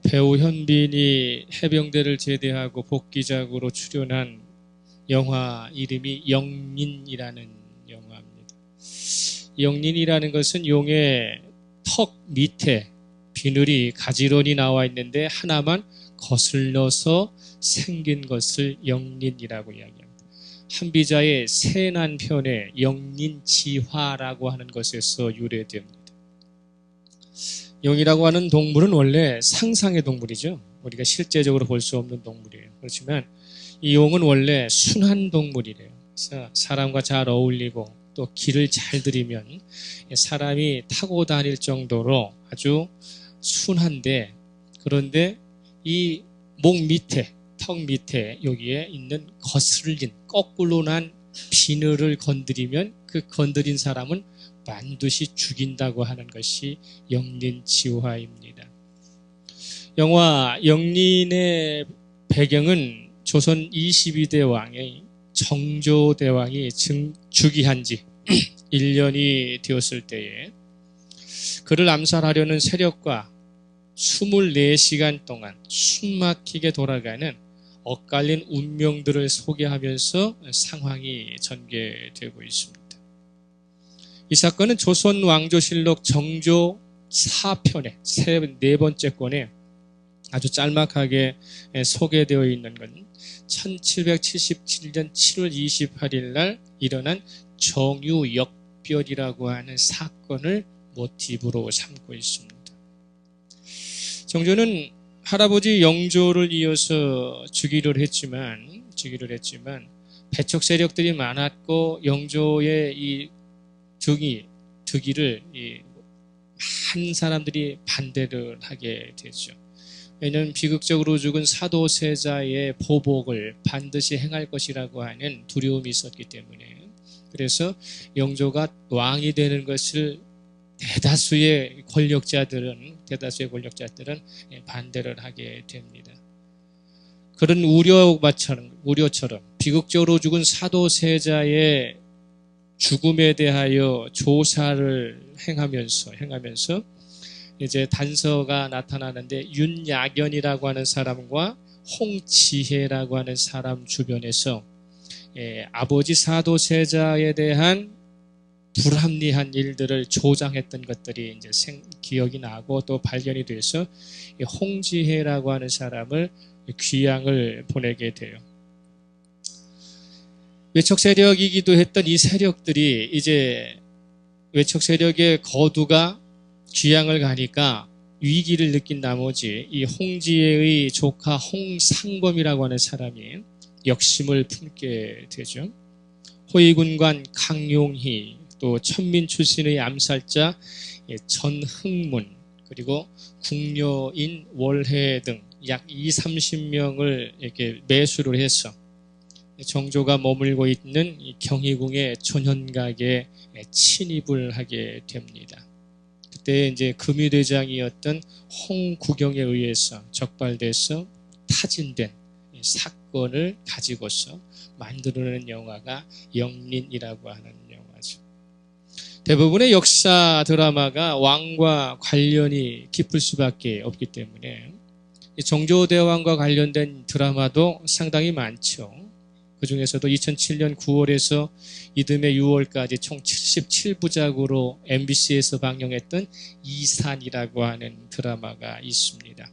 배우 현빈이 해병대를 제대하고 복귀작으로 출연한 영화 이름이 영린이라는 영화입니다. 영린이라는 것은 용의 턱 밑에 비늘이 가지런히 나와 있는데 하나만 거슬러서 생긴 것을 영린이라고 이야기합니다. 한비자의 세난편의 영린지화라고 하는 것에서 유래됩니다. 용이라고 하는 동물은 원래 상상의 동물이죠. 우리가 실제적으로 볼 수 없는 동물이에요. 그렇지만 이 용은 원래 순한 동물이래요. 그래서 사람과 잘 어울리고 또 길을 잘 들이면 사람이 타고 다닐 정도로 아주 순한데, 그런데 이 목 밑에, 턱 밑에 여기에 있는 거슬린 거꾸로 난 비늘을 건드리면 그 건드린 사람은 반드시 죽인다고 하는 것이 영린지화입니다. 영화 영린의 배경은 조선 22대 왕의 정조대왕이 즉위한 지 1년이 되었을 때에 그를 암살하려는 세력과 24시간 동안 숨막히게 돌아가는 엇갈린 운명들을 소개하면서 상황이 전개되고 있습니다. 이 사건은 조선 왕조실록 정조 4편의 네 번째 권에 아주 짤막하게 소개되어 있는 건 1777년 7월 28일 날 일어난 정유역별이라고 하는 사건을 모티브로 삼고 있습니다. 정조는 할아버지 영조를 이어서 즉위를 했지만 배척 세력들이 많았고 영조의 이 즉위를 많은 사람들이 반대를 하게 되죠. 왜냐하면 비극적으로 죽은 사도세자의 보복을 반드시 행할 것이라고 하는 두려움이 있었기 때문에, 그래서 영조가 왕이 되는 것을 대다수의 권력자들은 반대를 하게 됩니다. 그런 우려처럼 비극적으로 죽은 사도세자의 죽음에 대하여 조사를 행하면서 이제 단서가 나타나는데, 윤야견이라고 하는 사람과 홍지혜라고 하는 사람 주변에서 아버지 사도세자에 대한 불합리한 일들을 조장했던 것들이 이제 기억이 나고 또 발견이 돼서 홍지혜라고 하는 사람을 귀양을 보내게 돼요. 외척 세력이기도 했던 이 세력들이 이제 외척 세력의 거두가 귀양을 가니까 위기를 느낀 나머지 이 홍지혜의 조카 홍상범이라고 하는 사람이 역심을 품게 되죠. 호위군관 강용희, 또 천민 출신의 암살자 전흥문, 그리고 궁녀인 월해 등 약 20-30명을 이렇게 매수를 해서 정조가 머물고 있는 경희궁의 존현각에 침입을 하게 됩니다. 그때 이제 금유대장이었던 홍구경에 의해서 적발돼서 타진된 사건을 가지고서 만들어낸 영화가 영린이라고 하는 영화죠. 대부분의 역사 드라마가 왕과 관련이 깊을 수밖에 없기 때문에 정조대왕과 관련된 드라마도 상당히 많죠. 그 중에서도 2007년 9월에서 이듬해 6월까지 총 77부작으로 MBC에서 방영했던 이산이라고 하는 드라마가 있습니다.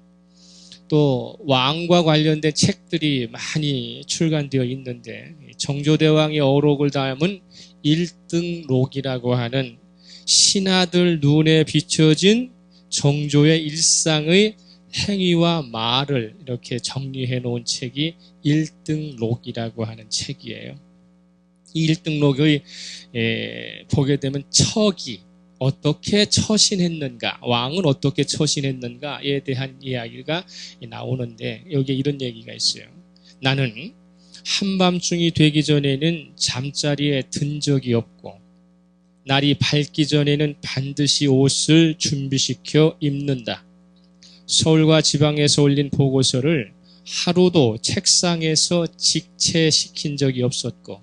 또 왕과 관련된 책들이 많이 출간되어 있는데, 정조대왕의 어록을 담은 1등록이라고 하는 신하들 눈에 비춰진 정조의 일상의 행위와 말을 이렇게 정리해 놓은 책이 1등록이라고 하는 책이에요. 이 1등록의 보게 되면 척이 어떻게 처신했는가, 왕은 어떻게 처신했는가에 대한 이야기가 나오는데, 여기에 이런 얘기가 있어요. 나는 한밤중이 되기 전에는 잠자리에 든 적이 없고, 날이 밝기 전에는 반드시 옷을 준비시켜 입는다. 서울과 지방에서 올린 보고서를 하루도 책상에서 직체시킨 적이 없었고,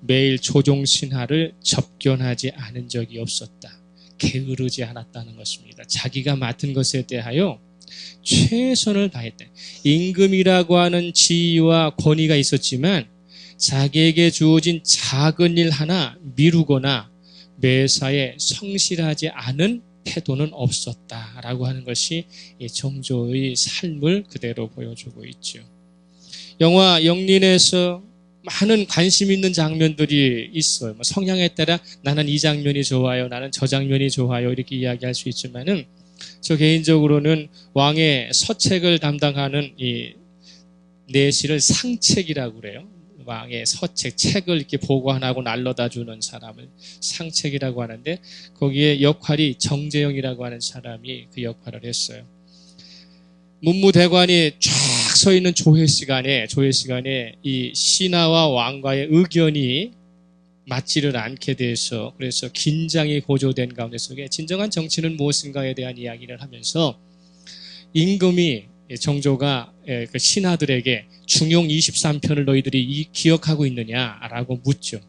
매일 조종신하를 접견하지 않은 적이 없었다. 게으르지 않았다는 것입니다. 자기가 맡은 것에 대하여 최선을 다했다. 임금이라고 하는 지위와 권위가 있었지만 자기에게 주어진 작은 일 하나 미루거나 매사에 성실하지 않은 태도는 없었다라고 하는 것이 이 정조의 삶을 그대로 보여주고 있죠. 영화 영린에서 많은 관심 있는 장면들이 있어요. 성향에 따라 나는 이 장면이 좋아요, 나는 저 장면이 좋아요 이렇게 이야기할 수 있지만은 저 개인적으로는 왕의 서책을 담당하는 이 내실을 상책이라고 그래요. 왕의 서책, 책을 이렇게 보관하고 날라다 주는 사람을 상책이라고 하는데 거기에 역할이 정재영이라고 하는 사람이 그 역할을 했어요. 문무대관이 쫙 서 있는 조회 시간에 이 신하와 왕과의 의견이 맞지를 않게 돼서 그래서 긴장이 고조된 가운데 속에 진정한 정치는 무엇인가에 대한 이야기를 하면서 임금이 정조가 그 신하들에게 중용 23편을 너희들이 기억하고 있느냐라고 묻죠.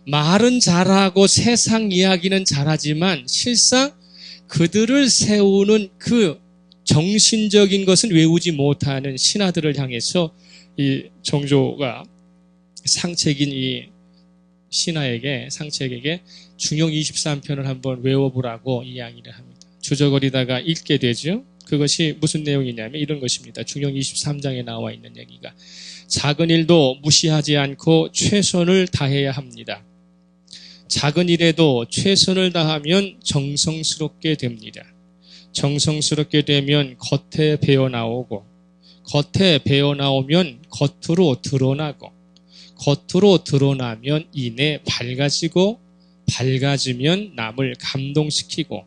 말은 잘하고 세상 이야기는 잘하지만 실상 그들을 세우는 그 정신적인 것은 외우지 못하는 신하들을 향해서 이 정조가 상책인 이 상책에게 중용 23편을 한번 외워보라고 이야기를 합니다. 주저거리다가 읽게 되죠. 그것이 무슨 내용이냐면 이런 것입니다. 중용 23장에 나와 있는 얘기가 작은 일도 무시하지 않고 최선을 다해야 합니다. 작은 일에도 최선을 다하면 정성스럽게 됩니다. 정성스럽게 되면 겉에 배어나오고 겉에 배어나오면 겉으로 드러나고 겉으로 드러나면 이내 밝아지고 밝아지면 남을 감동시키고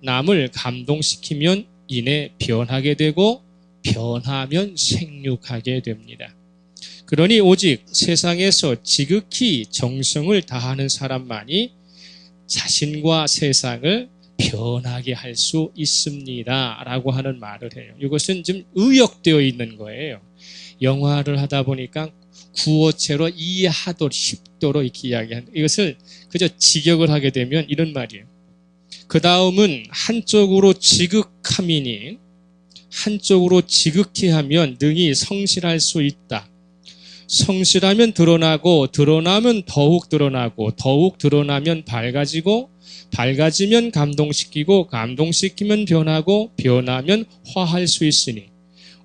남을 감동시키면 이내 변하게 되고 변하면 생육하게 됩니다. 그러니 오직 세상에서 지극히 정성을 다하는 사람만이 자신과 세상을 변하게 할 수 있습니다 라고 하는 말을 해요. 이것은 좀 의역되어 있는 거예요. 영화를 하다 보니까 구어체로 이해하도록 쉽도록 이렇게 이야기하는 이것을 그저 직역을 하게 되면 이런 말이에요. 그 다음은 한쪽으로 지극함이니 한쪽으로 지극히 하면 능히 성실할 수 있다. 성실하면 드러나고 드러나면 더욱 드러나고 더욱 드러나면 밝아지고 밝아지면 감동시키고 감동시키면 변하고 변하면 화할 수 있으니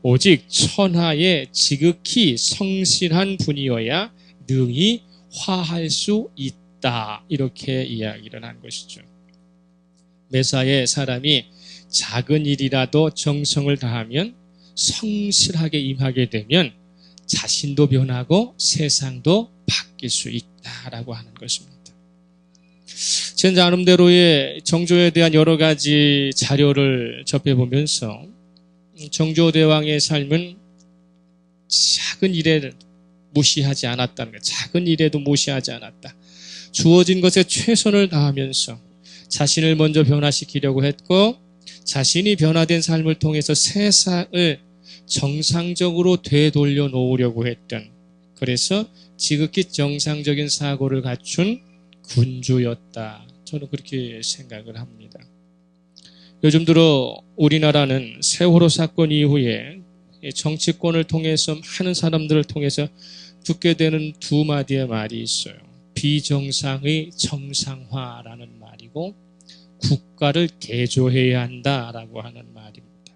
오직 천하에 지극히 성실한 분이어야 능히 화할 수 있다. 이렇게 이야기를 한 것이죠. 매사에 사람이 작은 일이라도 정성을 다하면 성실하게 임하게 되면 자신도 변하고 세상도 바뀔 수 있다라고 하는 것입니다. 제 나름대로의 정조에 대한 여러 가지 자료를 접해보면서 정조대왕의 삶은 작은 일에 무시하지 않았다는 거예요. 작은 일에도 무시하지 않았다. 주어진 것에 최선을 다하면서 자신을 먼저 변화시키려고 했고 자신이 변화된 삶을 통해서 세상을 정상적으로 되돌려 놓으려고 했던 그래서 지극히 정상적인 사고를 갖춘 군주였다. 저는 그렇게 생각을 합니다. 요즘 들어 우리나라는 세월호 사건 이후에 정치권을 통해서 많은 사람들을 통해서 듣게 되는 두 마디의 말이 있어요. 비정상의 정상화라는 말이고 국가를 개조해야 한다라고 하는 말입니다.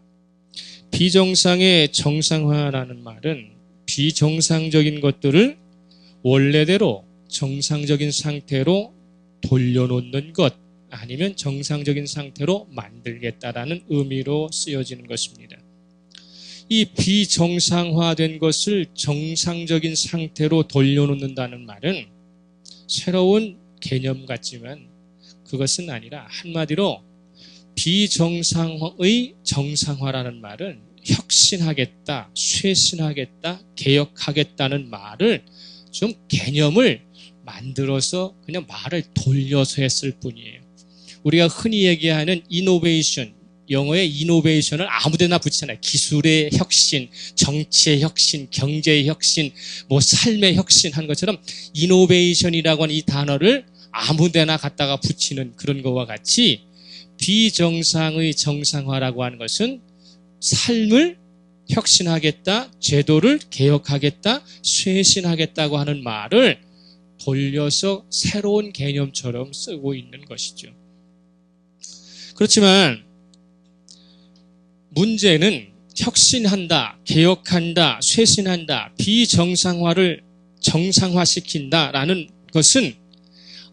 비정상의 정상화라는 말은 비정상적인 것들을 원래대로 정상적인 상태로 돌려놓는 것 아니면 정상적인 상태로 만들겠다라는 의미로 쓰여지는 것입니다. 이 비정상화된 것을 정상적인 상태로 돌려놓는다는 말은 새로운 개념 같지만 그것은 아니라 한마디로 비정상의 정상화라는 말은 혁신하겠다, 쇄신하겠다, 개혁하겠다는 말을 좀 개념을 만들어서 그냥 말을 돌려서 했을 뿐이에요. 우리가 흔히 얘기하는 이노베이션, 영어의 이노베이션을 아무데나 붙이잖아요. 기술의 혁신, 정치의 혁신, 경제의 혁신, 뭐 삶의 혁신 한 것처럼 이노베이션이라고 하는 이 단어를 아무데나 갖다가 붙이는 그런 것과 같이 비정상의 정상화라고 하는 것은 삶을 혁신하겠다, 제도를 개혁하겠다, 쇄신하겠다고 하는 말을 돌려서 새로운 개념처럼 쓰고 있는 것이죠. 그렇지만 문제는 혁신한다, 개혁한다, 쇄신한다, 비정상화를 정상화시킨다라는 것은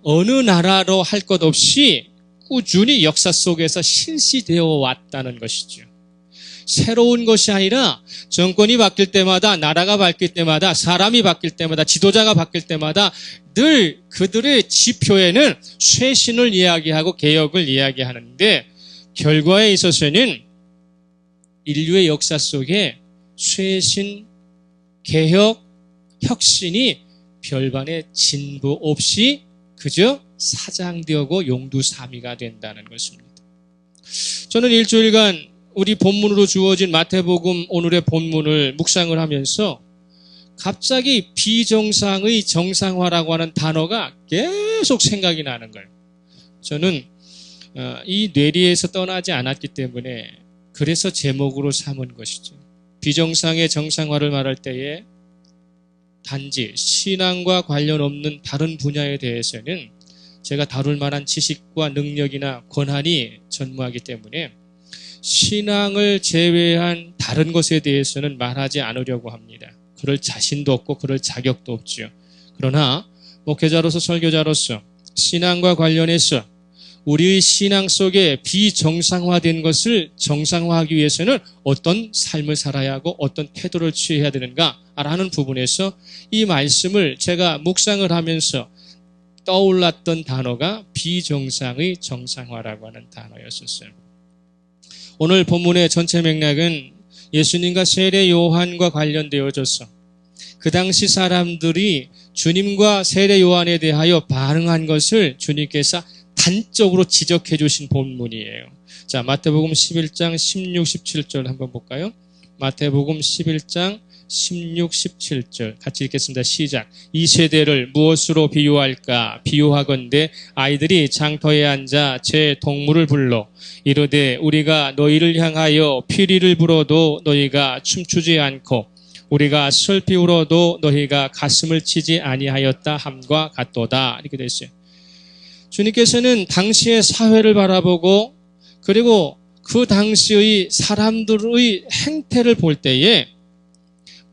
어느 나라로 할 것 없이 꾸준히 역사 속에서 실시되어 왔다는 것이죠. 새로운 것이 아니라 정권이 바뀔 때마다, 나라가 바뀔 때마다, 사람이 바뀔 때마다, 지도자가 바뀔 때마다 늘 그들의 지표에는 쇄신을 이야기하고 개혁을 이야기하는데, 결과에 있어서는 인류의 역사 속에 쇄신, 개혁, 혁신이 별반의 진보 없이 그저 사장되고 용두사미가 된다는 것입니다. 저는 일주일간 우리 본문으로 주어진 마태복음 오늘의 본문을 묵상을 하면서 갑자기 비정상의 정상화라고 하는 단어가 계속 생각이 나는 거예요. 저는 이 뇌리에서 떠나지 않았기 때문에 그래서 제목으로 삼은 것이죠. 비정상의 정상화를 말할 때에 단지 신앙과 관련 없는 다른 분야에 대해서는 제가 다룰 만한 지식과 능력이나 권한이 전무하기 때문에 신앙을 제외한 다른 것에 대해서는 말하지 않으려고 합니다. 그럴 자신도 없고 그럴 자격도 없죠. 그러나 목회자로서 설교자로서 신앙과 관련해서 우리의 신앙 속에 비정상화된 것을 정상화하기 위해서는 어떤 삶을 살아야 하고 어떤 태도를 취해야 되는가라는 부분에서 이 말씀을 제가 묵상을 하면서 떠올랐던 단어가 비정상의 정상화라고 하는 단어였었어요. 오늘 본문의 전체 맥락은 예수님과 세례 요한과 관련되어져서 그 당시 사람들이 주님과 세례 요한에 대하여 반응한 것을 주님께서 단적으로 지적해 주신 본문이에요. 자, 마태복음 11장 16, 17절 한번 볼까요? 마태복음 11장 16, 17절 같이 읽겠습니다. 시작. 이 세대를 무엇으로 비유할까? 비유하건대 아이들이 장터에 앉아 제 동물을 불러 이르되 우리가 너희를 향하여 피리를 불어도 너희가 춤추지 않고 우리가 슬피 울어도 너희가 가슴을 치지 아니하였다 함과 같도다. 이렇게 됐어요. 주님께서는 당시의 사회를 바라보고 그리고 그 당시의 사람들의 행태를 볼 때에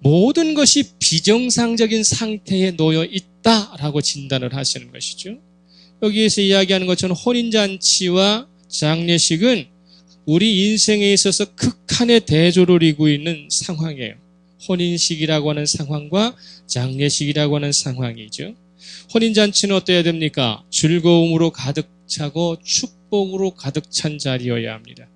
모든 것이 비정상적인 상태에 놓여 있다라고 진단을 하시는 것이죠. 여기에서 이야기하는 것처럼 혼인잔치와 장례식은 우리 인생에 있어서 극한의 대조를 이루고 있는 상황이에요. 혼인식이라고 하는 상황과 장례식이라고 하는 상황이죠. 혼인잔치는 어때야 됩니까? 즐거움으로 가득 차고 축복으로 가득 찬 자리여야 합니다.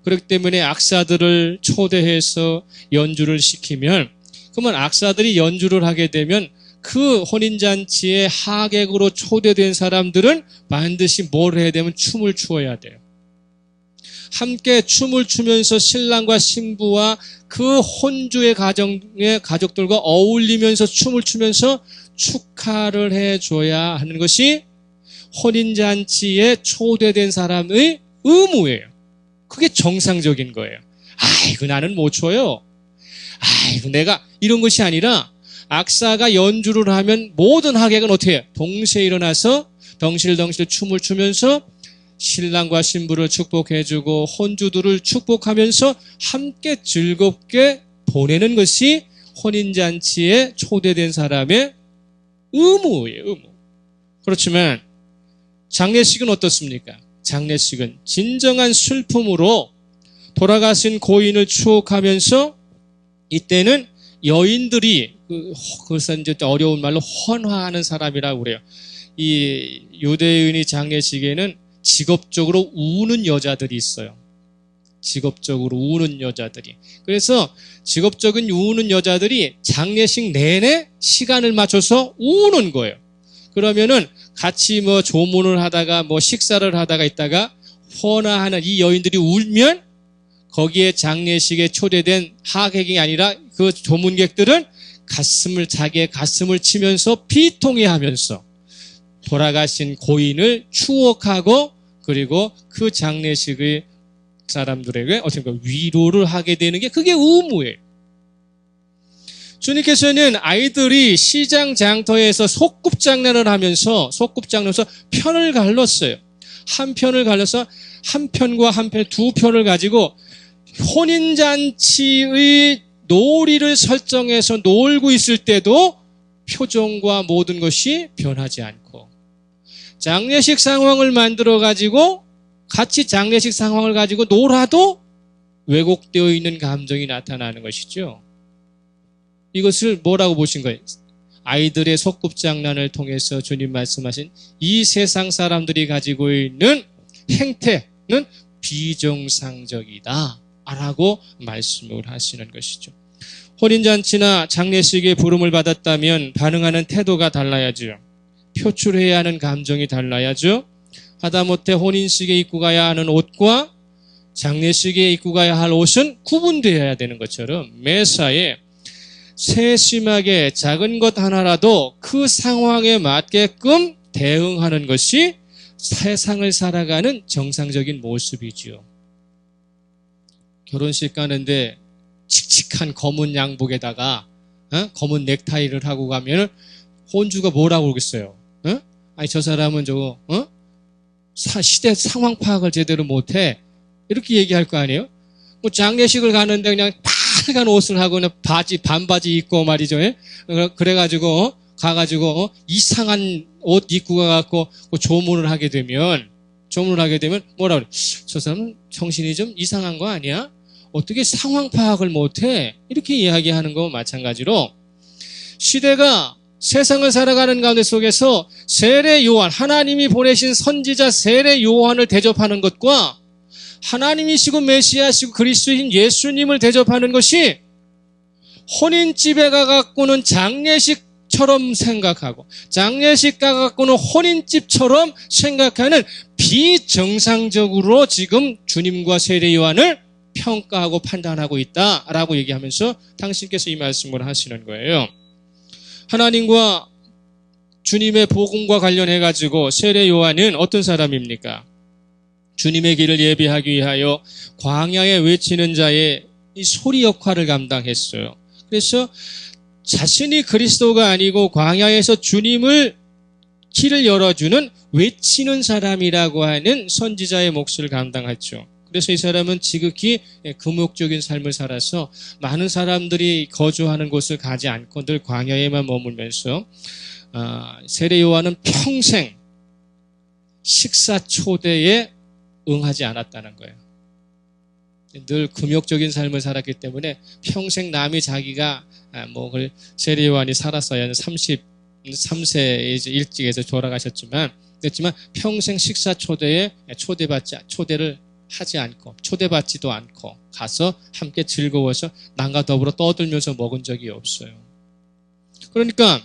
그렇기 때문에 악사들을 초대해서 연주를 시키면 그러면 악사들이 연주를 하게 되면 그 혼인잔치에 하객으로 초대된 사람들은 반드시 뭘 해야 되면 춤을 추어야 돼요. 함께 춤을 추면서 신랑과 신부와 그 혼주의 가족들과 어울리면서 춤을 추면서 축하를 해줘야 하는 것이 혼인잔치에 초대된 사람의 의무예요. 그게 정상적인 거예요. 아이고 나는 못 춰요. 아이고 내가 이런 것이 아니라 악사가 연주를 하면 모든 하객은 어떻게 해요? 동시에 일어나서 덩실덩실 춤을 추면서 신랑과 신부를 축복해주고 혼주들을 축복하면서 함께 즐겁게 보내는 것이 혼인잔치에 초대된 사람의 의무예요. 의무. 그렇지만 장례식은 어떻습니까? 장례식은 진정한 슬픔으로 돌아가신 고인을 추억하면서 이때는 여인들이 그래서 이제 어려운 말로 헌화하는 사람이라고 그래요. 이 유대인의 장례식에는 직업적으로 우는 여자들이 있어요. 직업적으로 우는 여자들이. 그래서 직업적인 우는 여자들이 장례식 내내 시간을 맞춰서 우는 거예요. 그러면은 같이 조문을 하다가 식사를 하다가 있다가 헌화하는 이 여인들이 울면 거기에 장례식에 초대된 하객이 아니라 그 조문객들은 자기의 가슴을 치면서 비통해하면서 돌아가신 고인을 추억하고 그리고 그 장례식의 사람들에게 어떻게 보면 위로를 하게 되는 게 그게 의무예요. 주님께서는 아이들이 시장 장터에서 소꿉장난을 하면서 편을 갈랐어요. 한 편을 갈라서 한 편과 한 편, 두 편을 가지고 혼인잔치의 놀이를 설정해서 놀고 있을 때도 표정과 모든 것이 변하지 않고, 장례식 상황을 만들어 가지고 같이 장례식 상황을 가지고 놀아도 왜곡되어 있는 감정이 나타나는 것이죠. 이것을 뭐라고 보신 거예요? 아이들의 소꿉장난을 통해서 주님 말씀하신 이 세상 사람들이 가지고 있는 행태는 비정상적이다 라고 말씀을 하시는 것이죠. 혼인잔치나 장례식에 부름을 받았다면 반응하는 태도가 달라야죠. 표출해야 하는 감정이 달라야죠. 하다못해 혼인식에 입고 가야 하는 옷과 장례식에 입고 가야 할 옷은 구분되어야 되는 것처럼 매사에 세심하게 작은 것 하나라도 그 상황에 맞게끔 대응하는 것이 세상을 살아가는 정상적인 모습이지요. 결혼식 가는데 칙칙한 검은 양복에다가 검은 넥타이를 하고 가면 혼주가 뭐라고 그러겠어요? 아니 저 사람은 저거 시대 상황 파악을 제대로 못해, 이렇게 얘기할 거 아니에요? 뭐 장례식을 가는데 그냥 빨간 옷을 하고 반바지 입고 말이죠. 그래가지고 가가지고 이상한 옷 입고 가갖고 조문을 하게 되면 뭐라 그래? 저 사람은 정신이 좀 이상한 거 아니야? 어떻게 상황 파악을 못해? 이렇게 이야기하는 거와 마찬가지로 시대가 세상을 살아가는 가운데 속에서 세례 요한, 하나님이 보내신 선지자 세례 요한을 대접하는 것과 하나님이시고 메시아시고 그리스도인 예수님을 대접하는 것이 혼인집에 가갖고는 장례식처럼 생각하고 장례식 가갖고는 혼인집처럼 생각하는 비정상적으로 지금 주님과 세례 요한을 평가하고 판단하고 있다라고 얘기하면서 당신께서 이 말씀을 하시는 거예요. 하나님과 주님의 복음과 관련해가지고 세례 요한은 어떤 사람입니까? 주님의 길을 예비하기 위하여 광야에 외치는 자의 이 소리 역할을 감당했어요. 그래서 자신이 그리스도가 아니고 광야에서 주님을 길을 열어주는 외치는 사람이라고 하는 선지자의 몫을 감당했죠. 그래서 이 사람은 지극히 금욕적인 삶을 살아서 많은 사람들이 거주하는 곳을 가지 않고 늘 광야에만 머물면서 세례 요한은 평생 식사 초대에 응하지 않았다는 거예요. 늘 금욕적인 삶을 살았기 때문에 평생 남이 자기가 세례 요한이 살았어야 33세에 일찍에서 돌아가셨지만 그렇지만 평생 식사 초대에 초대를 하지 않고 초대받지도 않고 가서 함께 즐거워서 남과 더불어 떠들면서 먹은 적이 없어요. 그러니까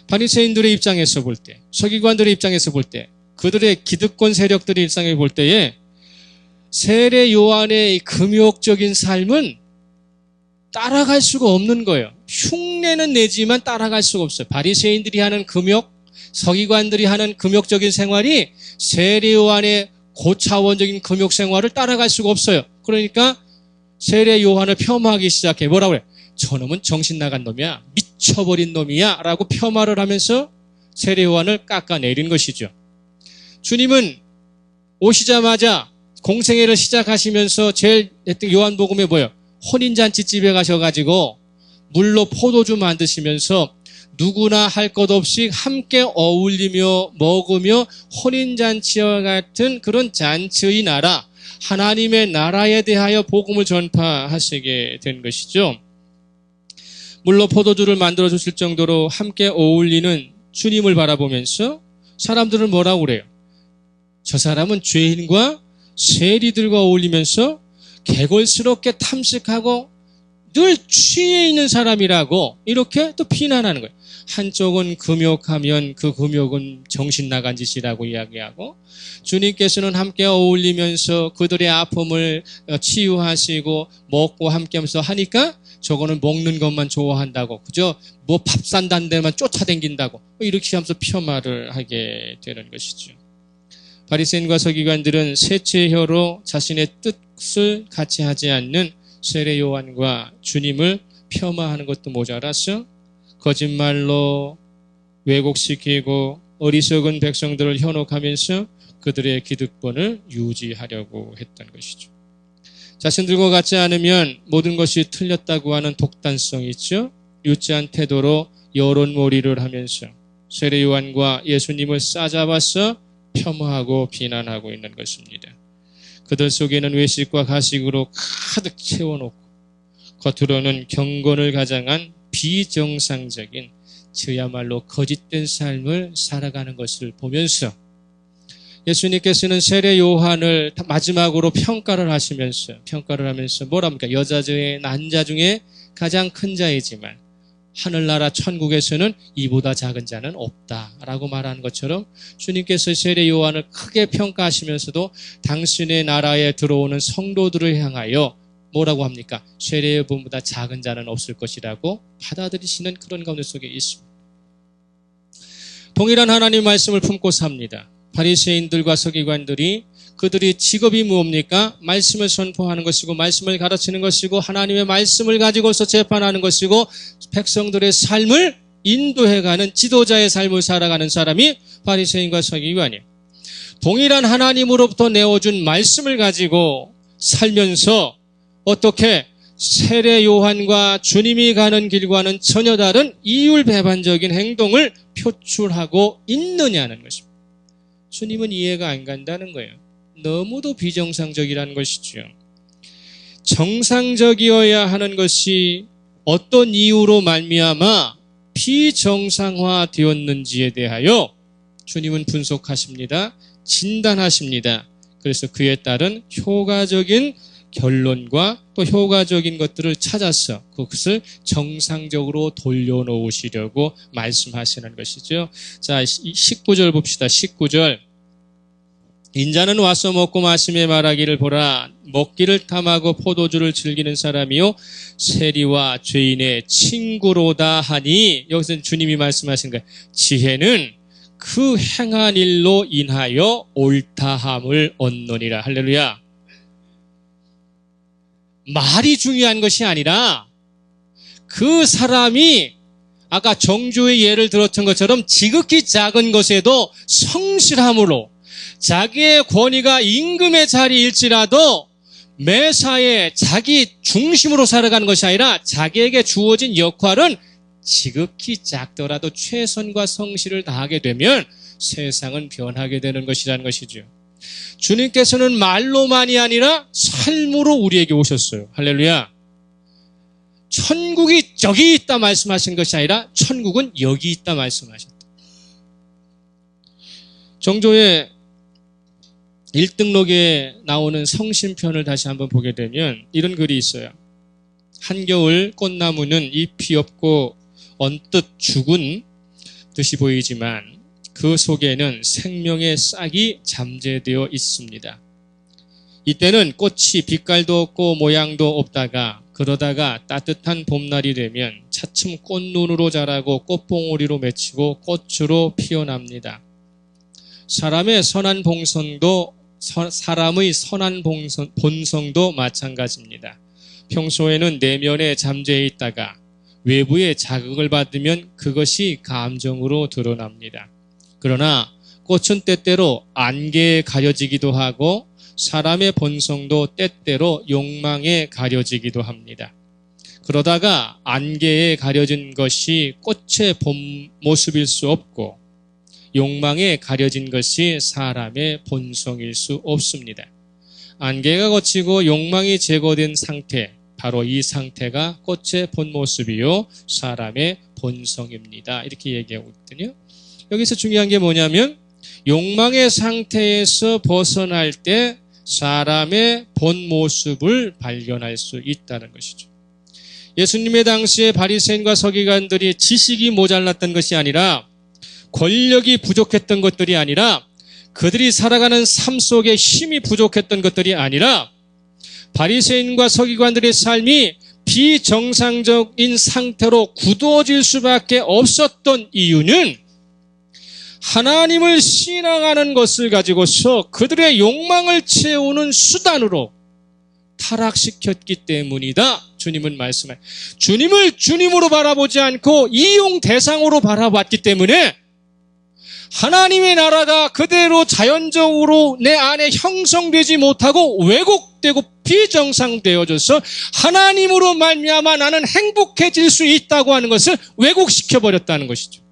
바리새인들의 입장에서 볼 때, 서기관들의 입장에서 볼 때, 그들의 기득권 세력들의 입장에 볼 때에 세례 요한의 금욕적인 삶은 따라갈 수가 없는 거예요. 흉내는 내지만 따라갈 수가 없어요. 바리새인들이 하는 금욕, 서기관들이 하는 금욕적인 생활이 세례 요한의 고차원적인 금욕 생활을 따라갈 수가 없어요. 그러니까 세례 요한을 폄하하기 시작해. 뭐라고 그래? 저놈은 정신 나간 놈이야, 미쳐버린 놈이야 라고 폄하를 하면서 세례 요한을 깎아내린 것이죠. 주님은 오시자마자 공생애를 시작하시면서 제일 했던 요한복음에 뭐예요? 혼인잔치집에 가셔가지고 물로 포도주 만드시면서 누구나 할 것 없이 함께 어울리며 먹으며 혼인잔치와 같은 그런 잔치의 나라, 하나님의 나라에 대하여 복음을 전파하시게 된 것이죠. 물로 포도주를 만들어 주실 정도로 함께 어울리는 주님을 바라보면서 사람들은 뭐라고 그래요? 저 사람은 죄인과 세리들과 어울리면서 개걸스럽게 탐식하고 늘 취해 있는 사람이라고 이렇게 또 비난하는 거예요. 한쪽은 금욕하면 그 금욕은 정신 나간 짓이라고 이야기하고, 주님께서는 함께 어울리면서 그들의 아픔을 치유하시고 먹고 함께 하면서 하니까 저거는 먹는 것만 좋아한다고, 그저 뭐 밥 산다는 데만 쫓아다닌다고 이렇게 하면서 폄하를 하게 되는 것이죠. 바리새인과 서기관들은 세체혀로 자신의 뜻 그것을 같이 하지 않는 세례 요한과 주님을 폄하하는 것도 모자라서 거짓말로 왜곡시키고 어리석은 백성들을 현혹하면서 그들의 기득권을 유지하려고 했던 것이죠. 자신들과 같지 않으면 모든 것이 틀렸다고 하는 독단성이 있죠. 유치한 태도로 여론몰이를 하면서 세례 요한과 예수님을 싸잡아서 폄하하고 비난하고 있는 것입니다. 그들 속에는 외식과 가식으로 가득 채워놓고 겉으로는 경건을 가장한 비정상적인 저야말로 거짓된 삶을 살아가는 것을 보면서 예수님께서는 세례 요한을 마지막으로 평가를 하면서 뭐랍니까? 여자 중에 난자 중에 가장 큰 자이지만 하늘나라 천국에서는 이보다 작은 자는 없다라고 말하는 것처럼 주님께서 세례 요한을 크게 평가하시면서도 당신의 나라에 들어오는 성도들을 향하여 뭐라고 합니까? 세례 요한보다 작은 자는 없을 것이라고 받아들이시는 그런 가운데 속에 있습니다. 동일한 하나님 말씀을 품고 삽니다. 바리새인들과 서기관들이 그들이 직업이 무엇입니까? 말씀을 선포하는 것이고 말씀을 가르치는 것이고 하나님의 말씀을 가지고서 재판하는 것이고 백성들의 삶을 인도해가는 지도자의 삶을 살아가는 사람이 바리새인과 서기관이에요. 동일한 하나님으로부터 내어준 말씀을 가지고 살면서 어떻게 세례 요한과 주님이 가는 길과는 전혀 다른 이율배반적인 행동을 표출하고 있느냐는 것입니다. 주님은 이해가 안 간다는 거예요. 너무도 비정상적이라는 것이죠. 정상적이어야 하는 것이 어떤 이유로 말미암아 비정상화 되었는지에 대하여 주님은 분석하십니다. 진단하십니다. 그래서 그에 따른 효과적인 결론과 또 효과적인 것들을 찾아서 그것을 정상적으로 돌려놓으시려고 말씀하시는 것이죠. 자, 19절 봅시다. 19절. 인자는 와서 먹고 마시며 말하기를 보라. 먹기를 탐하고 포도주를 즐기는 사람이요 세리와 죄인의 친구로다 하니, 여기서 주님이 말씀하신 거예요. 지혜는 그 행한 일로 인하여 옳다함을 얻느니라. 할렐루야. 말이 중요한 것이 아니라 그 사람이 아까 정조의 예를 들었던 것처럼 지극히 작은 것에도 성실함으로 자기의 권위가 임금의 자리일지라도 매사에 자기 중심으로 살아가는 것이 아니라 자기에게 주어진 역할은 지극히 작더라도 최선과 성실을 다하게 되면 세상은 변하게 되는 것이라는 것이죠. 주님께서는 말로만이 아니라 삶으로 우리에게 오셨어요. 할렐루야. 천국이 저기 있다 말씀하신 것이 아니라 천국은 여기 있다 말씀하셨다. 정조의 1등록에 나오는 성신편을 다시 한번 보게 되면 이런 글이 있어요. 한겨울 꽃나무는 잎이 없고 언뜻 죽은 듯이 보이지만 그 속에는 생명의 싹이 잠재되어 있습니다. 이때는 꽃이 빛깔도 없고 모양도 없다가 그러다가 따뜻한 봄날이 되면 차츰 꽃눈으로 자라고 꽃봉오리로 맺히고 꽃으로 피어납니다. 사람의 선한 본성도 마찬가지입니다. 평소에는 내면에 잠재해 있다가 외부의 자극을 받으면 그것이 감정으로 드러납니다. 그러나 꽃은 때때로 안개에 가려지기도 하고 사람의 본성도 때때로 욕망에 가려지기도 합니다. 그러다가 안개에 가려진 것이 꽃의 본 모습일 수 없고 욕망에 가려진 것이 사람의 본성일 수 없습니다. 안개가 걷히고 욕망이 제거된 상태, 바로 이 상태가 꽃의 본 모습이요 사람의 본성입니다. 이렇게 얘기하고 있거든요. 여기서 중요한 게 뭐냐면 욕망의 상태에서 벗어날 때 사람의 본 모습을 발견할 수 있다는 것이죠. 예수님의 당시에 바리새인과 서기관들이 지식이 모자랐던 것이 아니라 권력이 부족했던 것들이 아니라 그들이 살아가는 삶 속에 힘이 부족했던 것들이 아니라 바리새인과 서기관들의 삶이 비정상적인 상태로 굳어질 수밖에 없었던 이유는 하나님을 신앙하는 것을 가지고서 그들의 욕망을 채우는 수단으로 타락시켰기 때문이다. 주님은 말씀해. 주님을 주님으로 바라보지 않고 이용 대상으로 바라봤기 때문에 하나님의 나라가 그대로 자연적으로 내 안에 형성되지 못하고 왜곡되고 비정상되어져서 하나님으로 말미암아 나는 행복해질 수 있다고 하는 것을 왜곡시켜버렸다는 것이죠.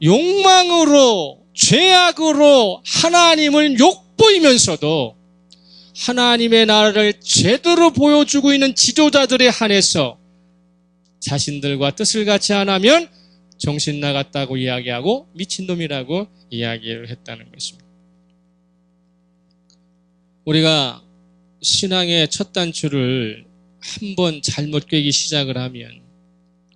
욕망으로 죄악으로 하나님을 욕보이면서도 하나님의 나라를 제대로 보여주고 있는 지도자들에 한해서 자신들과 뜻을 같이 안 하면 정신 나갔다고 이야기하고 미친놈이라고 이야기를 했다는 것입니다. 우리가 신앙의 첫 단추를 한번 잘못 꿰기 시작을 하면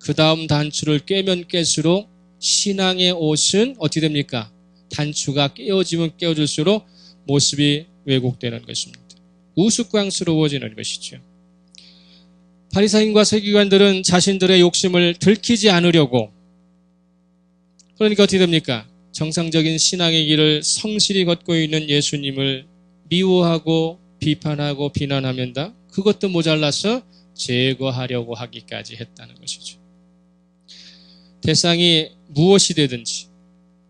그 다음 단추를 꿰면 꿰수록 신앙의 옷은 어떻게 됩니까? 단추가 깨어지면 깨어질수록 모습이 왜곡되는 것입니다. 우스꽝스러워지는 것이죠. 바리사인과 서기관들은 자신들의 욕심을 들키지 않으려고, 그러니까 어떻게 됩니까? 정상적인 신앙의 길을 성실히 걷고 있는 예수님을 미워하고 비판하고 비난하면다 그것도 모자라서 제거하려고 하기까지 했다는 것이죠. 대상이 무엇이 되든지,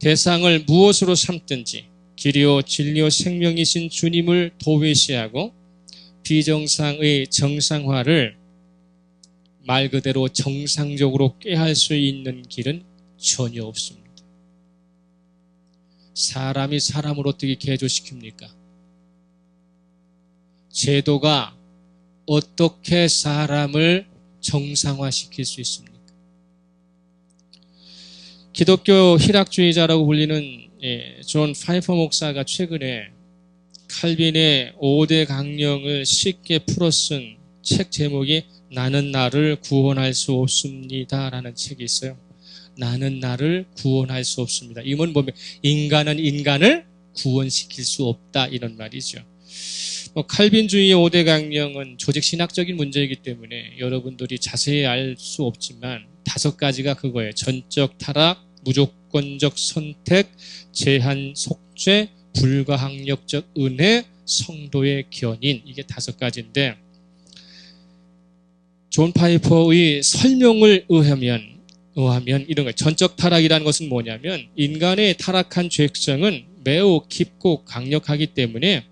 대상을 무엇으로 삼든지 길이요 진리요 생명이신 주님을 도외시하고 비정상의 정상화를 말 그대로 정상적으로 꾀할 수 있는 길은 전혀 없습니다. 사람이 사람을 어떻게 개조시킵니까? 제도가 어떻게 사람을 정상화시킬 수 있습니까? 기독교 희락주의자라고 불리는 존 파이퍼 목사가 최근에 칼빈의 5대 강령을 쉽게 풀어 쓴 책 제목이 나는 나를 구원할 수 없습니다 라는 책이 있어요. 나는 나를 구원할 수 없습니다. 이건 보면 인간은 인간을 구원시킬 수 없다 이런 말이죠. 칼빈주의의 5대 강령은 조직신학적인 문제이기 때문에 여러분들이 자세히 알 수 없지만 5가지가 그거예요. 전적 타락, 무조건적 선택, 제한 속죄, 불가항력적 은혜, 성도의 견인, 이게 5가지인데 존 파이퍼의 설명을 의하면 이런 거예요. 전적 타락이라는 것은 뭐냐면 인간의 타락한 죄성은 매우 깊고 강력하기 때문에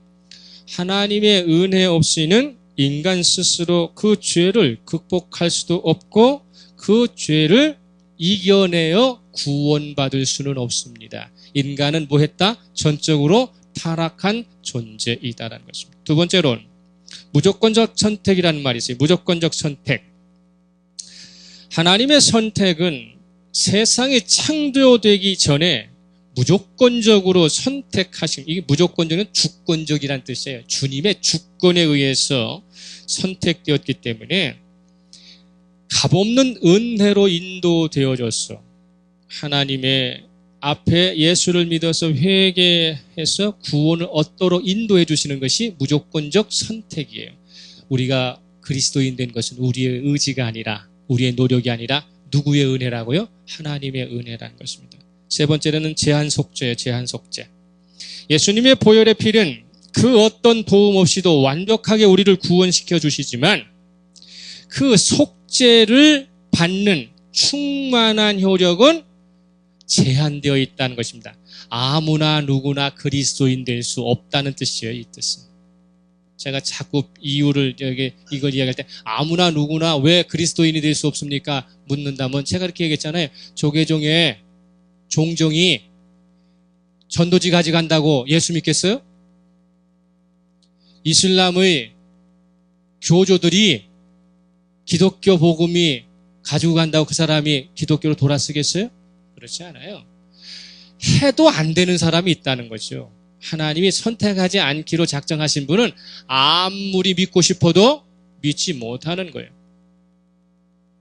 하나님의 은혜 없이는 인간 스스로 그 죄를 극복할 수도 없고 그 죄를 이겨내어 구원받을 수는 없습니다. 인간은 뭐 했다? 전적으로 타락한 존재이다라는 것입니다. 두 번째로는 무조건적 선택이라는 말이 있어요. 무조건적 선택. 하나님의 선택은 세상이 창조되기 전에 무조건적으로 선택하신, 이게 무조건적은 주권적이라는 뜻이에요. 주님의 주권에 의해서 선택되었기 때문에 값없는 은혜로 인도되어졌어. 하나님의 앞에 예수를 믿어서 회개해서 구원을 얻도록 인도해 주시는 것이 무조건적 선택이에요. 우리가 그리스도인 된 것은 우리의 의지가 아니라, 우리의 노력이 아니라 누구의 은혜라고요? 하나님의 은혜라는 것입니다. 세 번째로는 제한 속죄예요. 제한 속죄. 예수님의 보혈의 피는 그 어떤 도움 없이도 완벽하게 우리를 구원시켜 주시지만 그 속죄를 받는 충만한 효력은 제한되어 있다는 것입니다. 아무나 누구나 그리스도인 될 수 없다는 뜻이에요. 이 뜻은. 제가 자꾸 이유를 이걸 이야기할 때 아무나 누구나 왜 그리스도인이 될 수 없습니까? 묻는다면 제가 이렇게 얘기했잖아요. 조계종의 종종이 전도지 가져간다고 예수 믿겠어요? 이슬람의 교조들이 기독교 복음이 가지고 간다고 그 사람이 기독교로 돌아서겠어요? 그렇지 않아요. 해도 안 되는 사람이 있다는 거죠. 하나님이 선택하지 않기로 작정하신 분은 아무리 믿고 싶어도 믿지 못하는 거예요.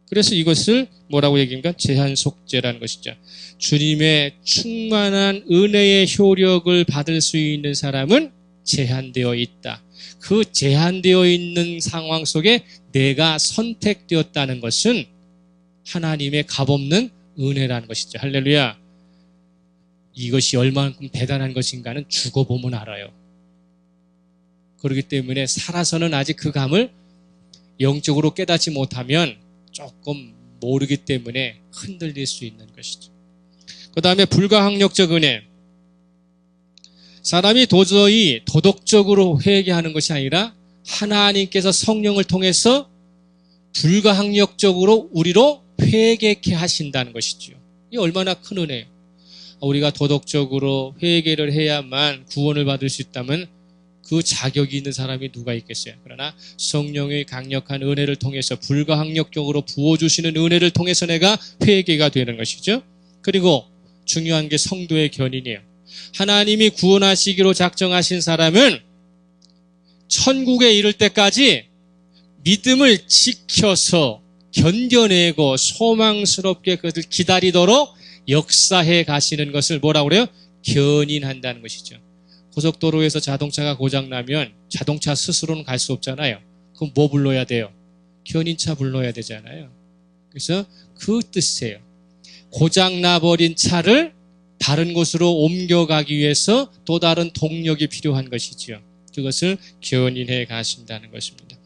그래서 이것을 뭐라고 얘기합니까? 제한 속죄라는 것이죠. 주님의 충만한 은혜의 효력을 받을 수 있는 사람은 제한되어 있다. 그 제한되어 있는 상황 속에 내가 선택되었다는 것은 하나님의 값없는 은혜라는 것이죠. 할렐루야. 이것이 얼마만큼 대단한 것인가는 죽어보면 알아요. 그렇기 때문에 살아서는 아직 그 감을 영적으로 깨닫지 못하면 조금 모르기 때문에 흔들릴 수 있는 것이죠. 그 다음에 불가항력적 은혜. 사람이 도저히 도덕적으로 회개하는 것이 아니라 하나님께서 성령을 통해서 불가항력적으로 우리로 회개케 하신다는 것이죠. 이 얼마나 큰 은혜예요. 우리가 도덕적으로 회개를 해야만 구원을 받을 수 있다면 그 자격이 있는 사람이 누가 있겠어요. 그러나 성령의 강력한 은혜를 통해서 불가항력적으로 부어주시는 은혜를 통해서 내가 회개가 되는 것이죠. 그리고 중요한 게 성도의 견인이에요. 하나님이 구원하시기로 작정하신 사람은 천국에 이를 때까지 믿음을 지켜서 견뎌내고 소망스럽게 그것을 기다리도록 역사해 가시는 것을 뭐라고 그래요? 견인한다는 것이죠. 고속도로에서 자동차가 고장나면 자동차 스스로는 갈 수 없잖아요. 그럼 뭐 불러야 돼요? 견인차 불러야 되잖아요. 그래서 그 뜻이에요. 고장나버린 차를 다른 곳으로 옮겨가기 위해서 또 다른 동력이 필요한 것이죠. 그것을 견인해 가신다는 것입니다.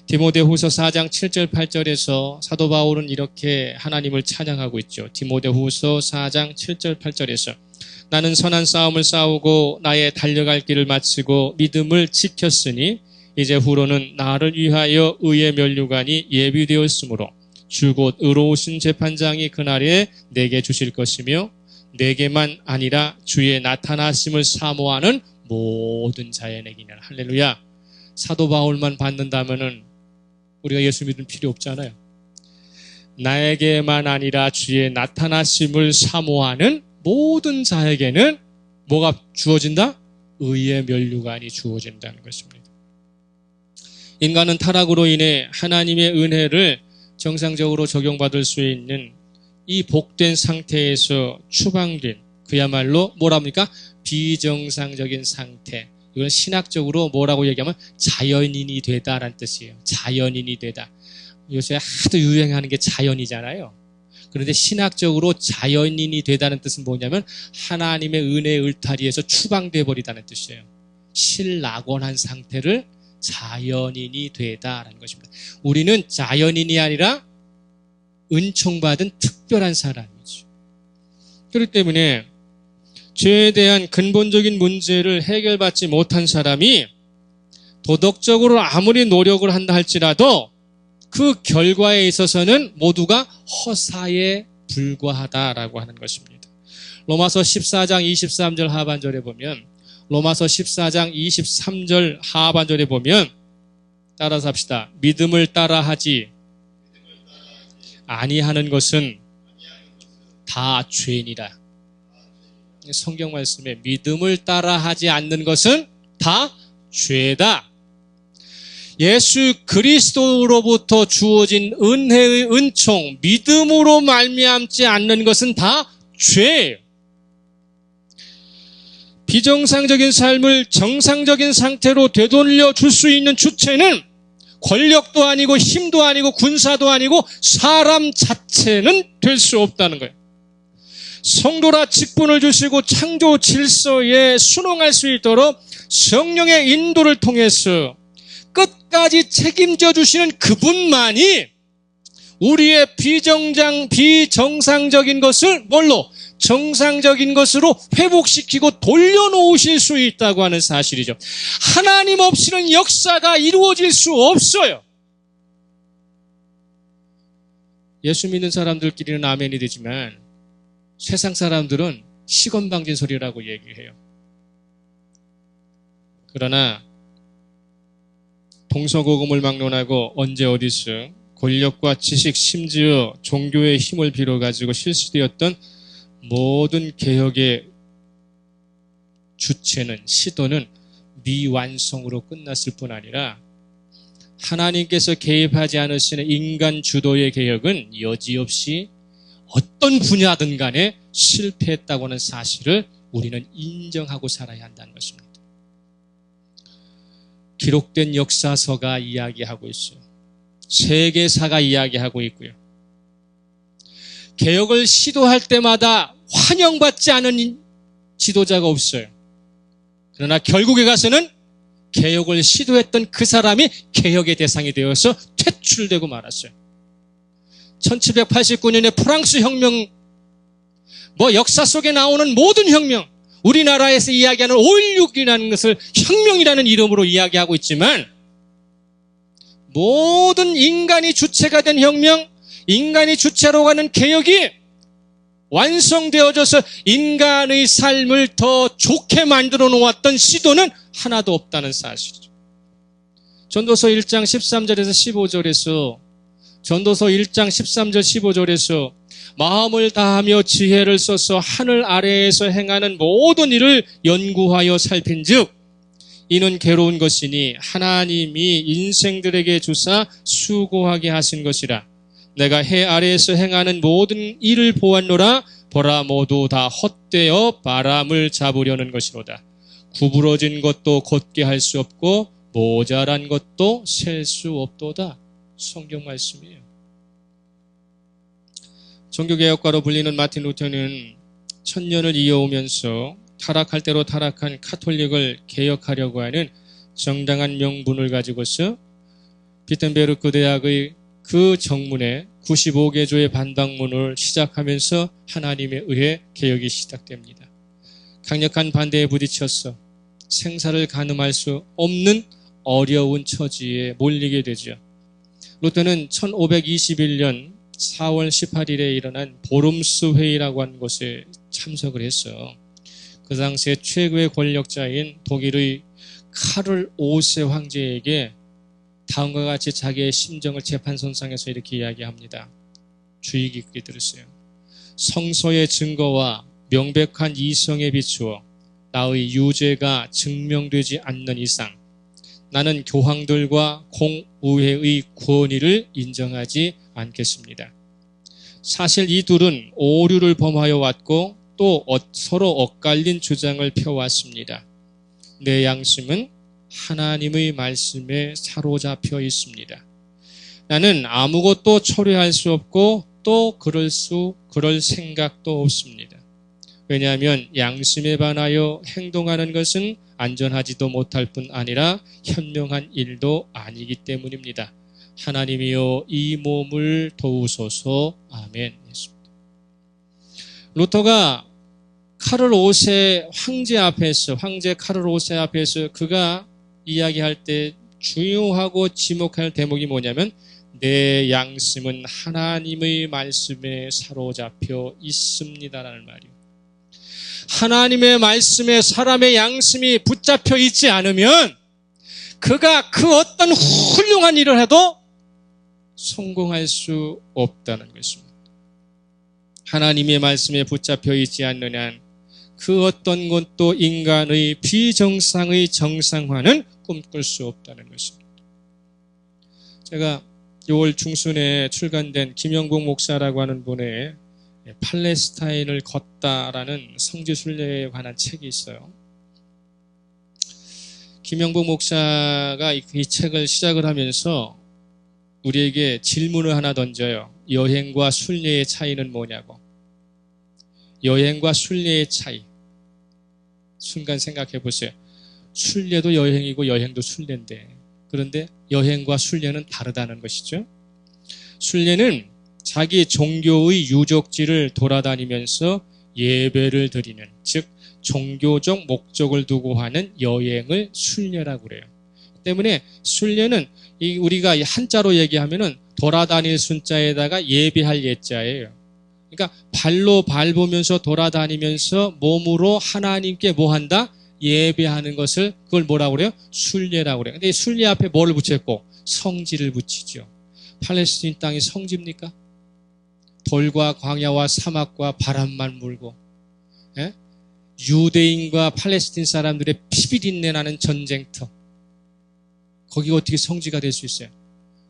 디모데후서 4장 7절 8절에서 사도 바울은 이렇게 하나님을 찬양하고 있죠. 디모데후서 4장 7절 8절에서 나는 선한 싸움을 싸우고 나의 달려갈 길을 마치고 믿음을 지켰으니 이제 후로는 나를 위하여 의의 면류관이 예비되었으므로 주 곧 의로우신 재판장이 그날에 내게 주실 것이며 내게만 아니라 주의 나타나심을 사모하는 모든 자에게는. 할렐루야. 사도 바울만 받는다면은 우리가 예수 믿을 필요 없잖아요. 나에게만 아니라 주의 나타나심을 사모하는 모든 자에게는 뭐가 주어진다? 의의 면류관이 주어진다는 것입니다. 인간은 타락으로 인해 하나님의 은혜를 정상적으로 적용받을 수 있는 이 복된 상태에서 추방된 그야말로 뭐랍니까? 비정상적인 상태. 이건 신학적으로 뭐라고 얘기하면 자연인이 되다라는 뜻이에요. 자연인이 되다. 요새 하도 유행하는 게 자연이잖아요. 그런데 신학적으로 자연인이 되다는 뜻은 뭐냐면 하나님의 은혜의 울타리에서 추방돼 버리다는 뜻이에요. 실낙원한 상태를 자연인이 되다라는 것입니다. 우리는 자연인이 아니라 은총받은 특별한 사람이죠. 그렇기 때문에 죄에 대한 근본적인 문제를 해결받지 못한 사람이 도덕적으로 아무리 노력을 한다 할지라도 그 결과에 있어서는 모두가 허사에 불과하다라고 하는 것입니다. 로마서 14장 23절 하반절에 보면 로마서 14장 23절 하반절에 보면 따라서 합시다. 믿음을 따라하지 아니하는 것은 다 죄니라. 성경 말씀에 믿음을 따라하지 않는 것은 다 죄다. 예수 그리스도로부터 주어진 은혜의 은총, 믿음으로 말미암지 않는 것은 다 죄예요. 비정상적인 삶을 정상적인 상태로 되돌려 줄 수 있는 주체는 권력도 아니고 힘도 아니고 군사도 아니고 사람 자체는 될 수 없다는 거예요. 성도라 직분을 주시고 창조 질서에 순응할 수 있도록 성령의 인도를 통해서 끝까지 책임져 주시는 그분만이 우리의 비정상적인 것을 뭘로? 정상적인 것으로 회복시키고 돌려놓으실 수 있다고 하는 사실이죠. 하나님 없이는 역사가 이루어질 수 없어요. 예수 믿는 사람들끼리는 아멘이 되지만 세상 사람들은 시건방진 소리라고 얘기해요. 그러나 동서고금을 막론하고 언제 어디서 권력과 지식 심지어 종교의 힘을 빌어가지고 실시되었던 모든 개혁의 주체는 시도는 미완성으로 끝났을 뿐 아니라 하나님께서 개입하지 않으시는 인간 주도의 개혁은 여지없이 어떤 분야든 간에 실패했다고 하는 사실을 우리는 인정하고 살아야 한다는 것입니다. 기록된 역사서가 이야기하고 있어요. 세계사가 이야기하고 있고요. 개혁을 시도할 때마다 환영받지 않은 지도자가 없어요. 그러나 결국에 가서는 개혁을 시도했던 그 사람이 개혁의 대상이 되어서 퇴출되고 말았어요. 1789년에 프랑스 혁명, 역사 속에 나오는 모든 혁명, 우리나라에서 이야기하는 5.16이라는 것을 혁명이라는 이름으로 이야기하고 있지만, 모든 인간이 주체가 된 혁명, 인간이 주체로 가는 개혁이 완성되어져서 인간의 삶을 더 좋게 만들어 놓았던 시도는 하나도 없다는 사실이죠. 전도서 1장 13절에서 15절에서 전도서 1장 13절 15절에서 마음을 다하며 지혜를 써서 하늘 아래에서 행하는 모든 일을 연구하여 살핀즉 이는 괴로운 것이니 하나님이 인생들에게 주사 수고하게 하신 것이라. 내가 해 아래에서 행하는 모든 일을 보았노라. 보라 모두 다 헛되어 바람을 잡으려는 것이로다. 구부러진 것도 곧게 할 수 없고 모자란 것도 셀 수 없도다. 성경 말씀이에요. 종교개혁가로 불리는 마틴 루터는 1000년을 이어오면서 타락할 대로 타락한 카톨릭을 개혁하려고 하는 정당한 명분을 가지고서 비텐베르크 대학의 그 정문에 95개조의 반박문을 시작하면서 하나님에 의해 개혁이 시작됩니다. 강력한 반대에 부딪혀서 생사를 가늠할 수 없는 어려운 처지에 몰리게 되죠. 루터는 1521년 4월 18일에 일어난 보름스 회의라고 하는 곳에 참석을 했어요. 그 당시에 최고의 권력자인 독일의 카를 5세 황제에게 다음과 같이 자기의 심정을 재판선상에서 이렇게 이야기합니다. 주의 깊게 들으세요. 성서의 증거와 명백한 이성에 비추어 나의 유죄가 증명되지 않는 이상 나는 교황들과 공의회의 권위를 인정하지 않겠습니다. 사실 이 둘은 오류를 범하여 왔고 또 서로 엇갈린 주장을 펴왔습니다. 내 양심은 하나님의 말씀에 사로잡혀 있습니다. 나는 아무것도 초래할 수 없고 또 그럴 생각도 없습니다. 왜냐하면 양심에 반하여 행동하는 것은 안전하지도 못할 뿐 아니라 현명한 일도 아니기 때문입니다. 하나님이여 이 몸을 도우소서. 아멘. 루터가 카를 5세 황제 카를 5세 앞에서 그가 이야기할 때 중요하고 지목할 대목이 뭐냐면 내 양심은 하나님의 말씀에 사로잡혀 있습니다라는 말이에요. 하나님의 말씀에 사람의 양심이 붙잡혀 있지 않으면 그가 그 어떤 훌륭한 일을 해도 성공할 수 없다는 것입니다. 하나님의 말씀에 붙잡혀 있지 않는 한 그 어떤 것도 인간의 비정상의 정상화는 꿈꿀 수 없다는 것입니다. 제가 6월 중순에 출간된 김영복 목사라고 하는 분의 팔레스타인을 걷다라는 성지순례에 관한 책이 있어요. 김영복 목사가 이 책을 시작을 하면서 우리에게 질문을 하나 던져요. 여행과 순례의 차이는 뭐냐고. 여행과 순례의 차이. 순간 생각해 보세요. 순례도 여행이고 여행도 순례인데, 그런데 여행과 순례는 다르다는 것이죠. 순례는 자기 종교의 유적지를 돌아다니면서 예배를 드리는, 즉 종교적 목적을 두고 하는 여행을 순례라고 그래요. 때문에 순례는 우리가 한자로 얘기하면은 돌아다닐 순자에다가 예배할 예자예요. 그러니까 발로 밟으면서 돌아다니면서 몸으로 하나님께 뭐 한다? 예배하는 것을 그걸 뭐라고 그래요? 순례라고 그래요. 근데 순례 앞에 뭐를 붙였고? 성지를 붙이죠. 팔레스틴 땅이 성지입니까? 돌과 광야와 사막과 바람만 불고, 예? 유대인과 팔레스틴 사람들의 피비린내 나는 전쟁터. 거기가 어떻게 성지가 될 수 있어요?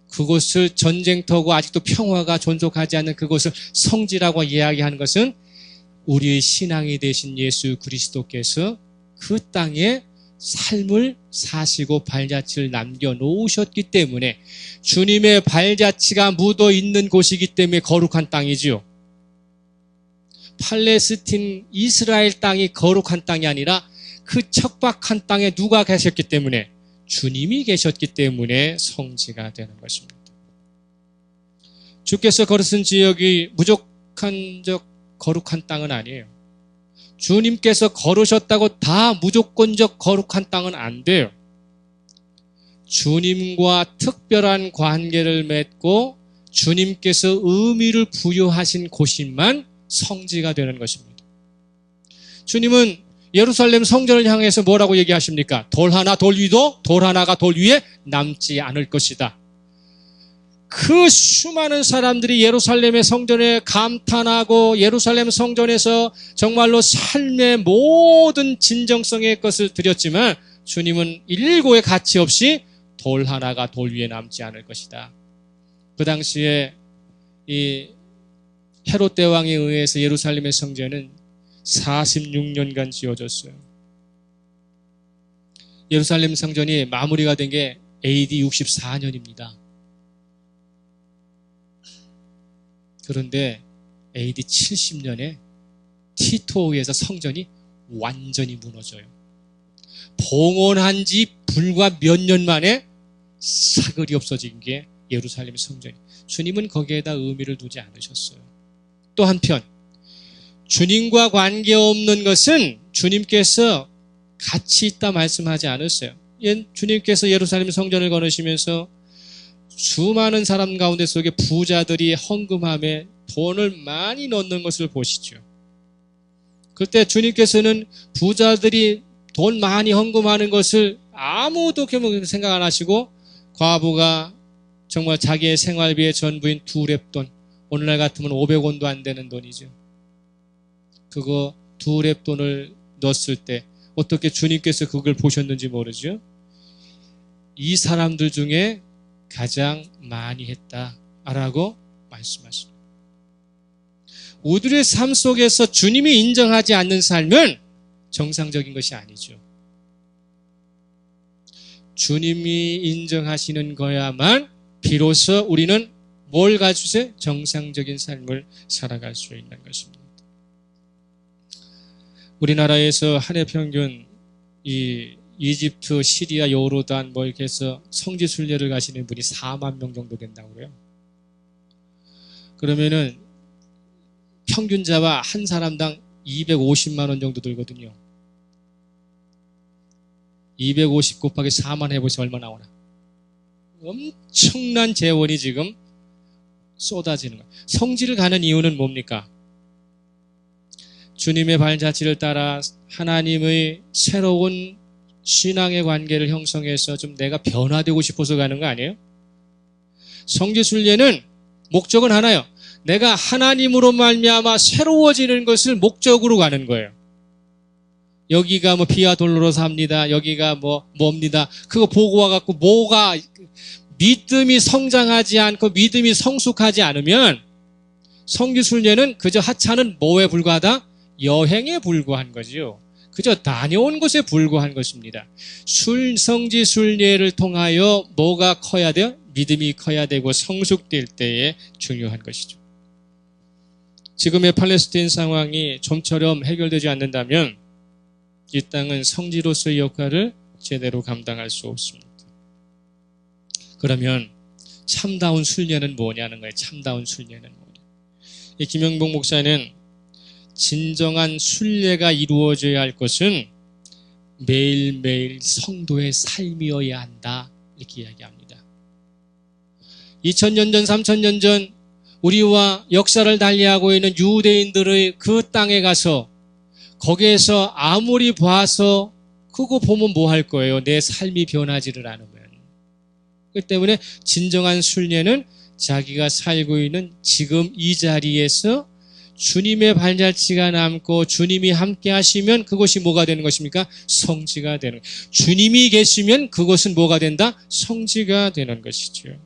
그곳을 전쟁터고 아직도 평화가 존속하지 않는 그곳을 성지라고 이야기하는 것은 우리의 신앙이 되신 예수 그리스도께서 그 땅에 삶을 사시고 발자취를 남겨놓으셨기 때문에 주님의 발자취가 묻어있는 곳이기 때문에 거룩한 땅이지요. 팔레스틴 이스라엘 땅이 거룩한 땅이 아니라 그 척박한 땅에 누가 계셨기 때문에 주님이 계셨기 때문에 성지가 되는 것입니다. 주께서 걸으신 지역이 무조건적 거룩한 땅은 아니에요. 주님께서 걸으셨다고 다 무조건적 거룩한 땅은 안 돼요. 주님과 특별한 관계를 맺고 주님께서 의미를 부여하신 곳이만 성지가 되는 것입니다. 주님은 예루살렘 성전을 향해서 뭐라고 얘기하십니까? 돌 하나 돌 위도 돌 하나가 돌 위에 남지 않을 것이다. 그 수많은 사람들이 예루살렘의 성전에 감탄하고 예루살렘 성전에서 정말로 삶의 모든 진정성의 것을 드렸지만 주님은 일고의 가치 없이 돌 하나가 돌 위에 남지 않을 것이다. 그 당시에 이 헤롯 대왕에 의해서 예루살렘의 성전은 46년간 지어졌어요. 예루살렘 성전이 마무리가 된 게 AD 64년입니다. 그런데 AD 70년에 티토에 의해서 성전이 완전히 무너져요. 봉헌한 지 불과 몇 년 만에 사글이 없어진 게 예루살렘 성전이에요. 주님은 거기에다 의미를 두지 않으셨어요. 또 한편 주님과 관계없는 것은 주님께서 가치 있다 말씀하지 않았어요. 주님께서 예루살렘 성전을 거느시면서 수많은 사람 가운데 속에 부자들이 헌금함에 돈을 많이 넣는 것을 보시죠. 그때 주님께서는 부자들이 돈 많이 헌금하는 것을 아무도 생각 안 하시고 과부가 정말 자기의 생활비의 전부인 2렙돈, 오늘날 같으면 500원도 안 되는 돈이죠. 그거 2렙돈을 넣었을 때 어떻게 주님께서 그걸 보셨는지 모르죠. 이 사람들 중에 가장 많이 했다라고 말씀하십니다. 우리의 삶 속에서 주님이 인정하지 않는 삶은 정상적인 것이 아니죠. 주님이 인정하시는 거야만 비로소 우리는 뭘 가지세요? 정상적인 삶을 살아갈 수 있는 것입니다. 우리나라에서 한 해 평균 이집트, 시리아, 요르단 이렇게 해서 성지 순례를 가시는 분이 4만 명 정도 된다고 그래요. 그러면은 평균자와 한 사람당 250만 원 정도 들거든요. 250 곱하기 4만 해보세요. 얼마 나오나. 엄청난 재원이 지금 쏟아지는 거예요. 성지를 가는 이유는 뭡니까? 주님의 발자취를 따라 하나님의 새로운 신앙의 관계를 형성해서 좀 내가 변화되고 싶어서 가는 거 아니에요? 성지순례는 목적은 하나요. 내가 하나님으로 말미암아 새로워지는 것을 목적으로 가는 거예요. 여기가 비아 돌로로삽니다. 여기가 뭡니다. 그거 보고 와갖고 뭐가 믿음이 성장하지 않고 믿음이 성숙하지 않으면 성지순례는 그저 하찮은 뭐에 불과하다? 여행에 불과한 거지요. 그저 다녀온 것에 불과한 것입니다. 성지순례를 통하여 뭐가 커야 돼요? 믿음이 커야 되고 성숙될 때에 중요한 것이죠. 지금의 팔레스타인 상황이 좀처럼 해결되지 않는다면 이 땅은 성지로서의 역할을 제대로 감당할 수 없습니다. 그러면 참다운 순례는 뭐냐는 거예요. 참다운 순례는 뭐냐. 이 김영복 목사는 진정한 순례가 이루어져야 할 것은 매일매일 성도의 삶이어야 한다. 이렇게 이야기합니다. 2000년 전, 3000년 전 우리와 역사를 달리하고 있는 유대인들의 그 땅에 가서 거기에서 아무리 봐서 그거 보면 뭐 할 거예요? 내 삶이 변하지를 않으면. 그렇기 때문에 진정한 순례는 자기가 살고 있는 지금 이 자리에서 주님의 발자취가 남고 주님이 함께 하시면 그것이 뭐가 되는 것입니까? 성지가 되는 거예요. 주님이 계시면 그것은 뭐가 된다? 성지가 되는 것이죠.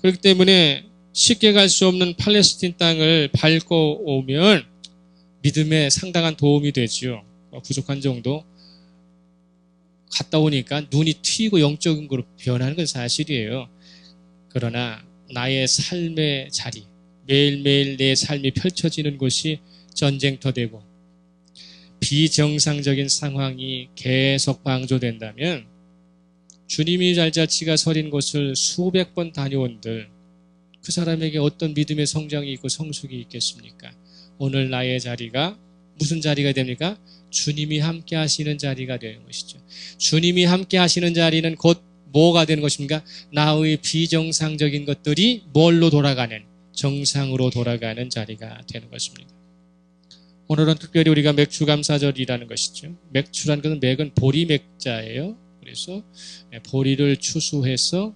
그렇기 때문에 쉽게 갈 수 없는 팔레스틴 땅을 밟고 오면 믿음에 상당한 도움이 되지요. 부족한 정도. 갔다 오니까 눈이 트이고 영적인 거로 변하는 건 사실이에요. 그러나 나의 삶의 자리, 매일매일 내 삶이 펼쳐지는 곳이 전쟁터되고 비정상적인 상황이 계속 방조된다면 주님이 잘자치가 서린 곳을 수백 번 다녀온들 그 사람에게 어떤 믿음의 성장이 있고 성숙이 있겠습니까? 오늘 나의 자리가 무슨 자리가 됩니까? 주님이 함께 하시는 자리가 되는 것이죠. 주님이 함께 하시는 자리는 곧 뭐가 되는 것입니까? 나의 비정상적인 것들이 뭘로 돌아가는, 정상으로 돌아가는 자리가 되는 것입니다. 오늘은 특별히 우리가 맥추감사절이라는 것이죠. 맥추라는 것은 맥은 보리맥자예요. 그래서 보리를 추수해서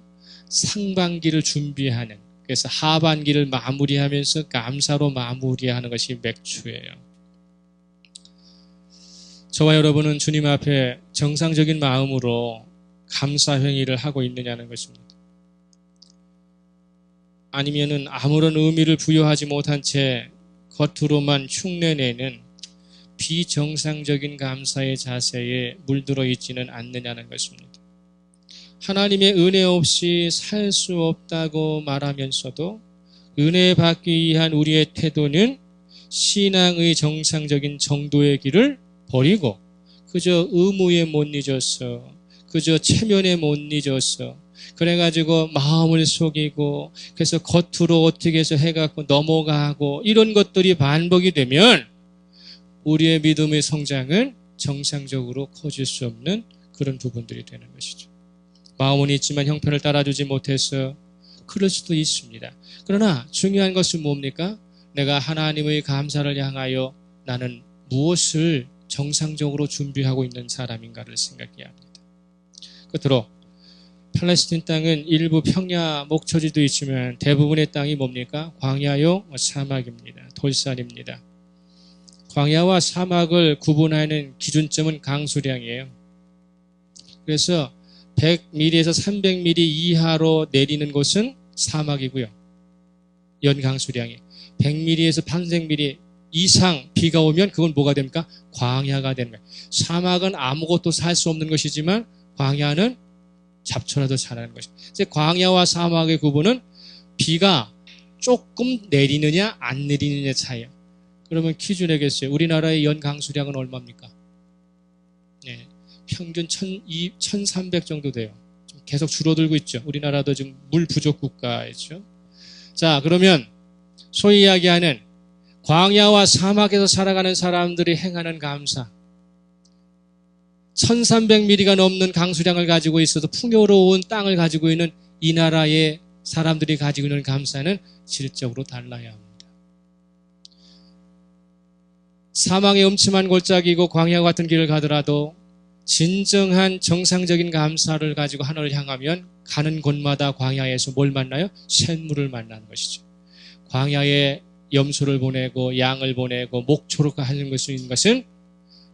상반기를 준비하는, 그래서 하반기를 마무리하면서 감사로 마무리하는 것이 맥추예요. 저와 여러분은 주님 앞에 정상적인 마음으로 감사 행위를 하고 있느냐는 것입니다. 아니면은 아무런 의미를 부여하지 못한 채 겉으로만 흉내내는 비정상적인 감사의 자세에 물들어 있지는 않느냐는 것입니다. 하나님의 은혜 없이 살 수 없다고 말하면서도 은혜 받기 위한 우리의 태도는 신앙의 정상적인 정도의 길을 버리고 그저 의무에 못 잊어서, 그저 체면에 못 잊어서, 그래가지고 마음을 속이고, 그래서 겉으로 어떻게 해서 해갖고 넘어가고, 이런 것들이 반복이 되면 우리의 믿음의 성장은 정상적으로 커질 수 없는 그런 부분들이 되는 것이죠. 마음은 있지만 형편을 따라주지 못해서 그럴 수도 있습니다. 그러나 중요한 것은 뭡니까? 내가 하나님의 감사를 향하여 나는 무엇을 정상적으로 준비하고 있는 사람인가를 생각해야 합니다. 끝으로 팔레스틴 땅은 일부 평야 목초지도 있지만 대부분의 땅이 뭡니까? 광야요 사막입니다. 돌산입니다. 광야와 사막을 구분하는 기준점은 강수량이에요. 그래서 100mm에서 300mm 이하로 내리는 곳은 사막이고요. 연강수량이 100mm에서 300mm 이상 비가 오면 그건 뭐가 됩니까? 광야가 되는 거예요. 사막은 아무것도 살 수 없는 것이지만 광야는 잡초라도 자라는 것입니다. 광야와 사막의 구분은 비가 조금 내리느냐 안 내리느냐 차이예요. 그러면 퀴즈 내겠어요. 우리나라의 연강수량은 얼마입니까? 네, 평균 1300 정도 돼요. 계속 줄어들고 있죠. 우리나라도 지금 물 부족 국가이죠. 자, 그러면 소위 이야기하는 광야와 사막에서 살아가는 사람들이 행하는 감사, 1300mm가 넘는 강수량을 가지고 있어도 풍요로운 땅을 가지고 있는 이 나라의 사람들이 가지고 있는 감사는 질적으로 달라야 합니다. 사망의 음침한 골짜기이고 광야 같은 길을 가더라도 진정한 정상적인 감사를 가지고 하늘을 향하면 가는 곳마다 광야에서 뭘 만나요? 샘물을 만나는 것이죠. 광야에 염소를 보내고 양을 보내고 목초로 하는 것은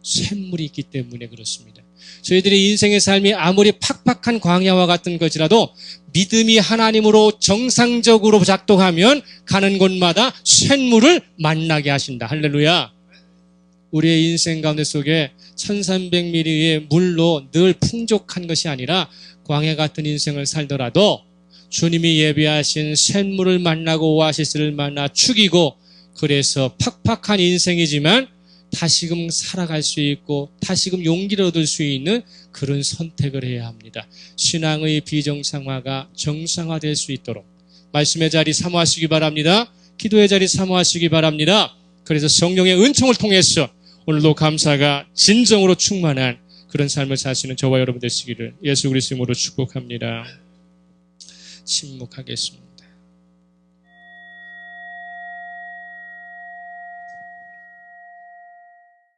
샘물이 있기 때문에 그렇습니다. 저희들의 인생의 삶이 아무리 팍팍한 광야와 같은 것이라도 믿음이 하나님으로 정상적으로 작동하면 가는 곳마다 샘물을 만나게 하신다. 할렐루야. 우리의 인생 가운데 속에 1300mm의 물로 늘 풍족한 것이 아니라 광야 같은 인생을 살더라도 주님이 예비하신 샘물을 만나고 오아시스를 만나 죽이고, 그래서 팍팍한 인생이지만 다시금 살아갈 수 있고 다시금 용기를 얻을 수 있는 그런 선택을 해야 합니다. 신앙의 비정상화가 정상화될 수 있도록 말씀의 자리 사모하시기 바랍니다. 기도의 자리 사모하시기 바랍니다. 그래서 성령의 은총을 통해서 오늘도 감사가 진정으로 충만한 그런 삶을 사시는 저와 여러분 되시기를 예수 그리스도 이름으로 축복합니다. 침묵하겠습니다.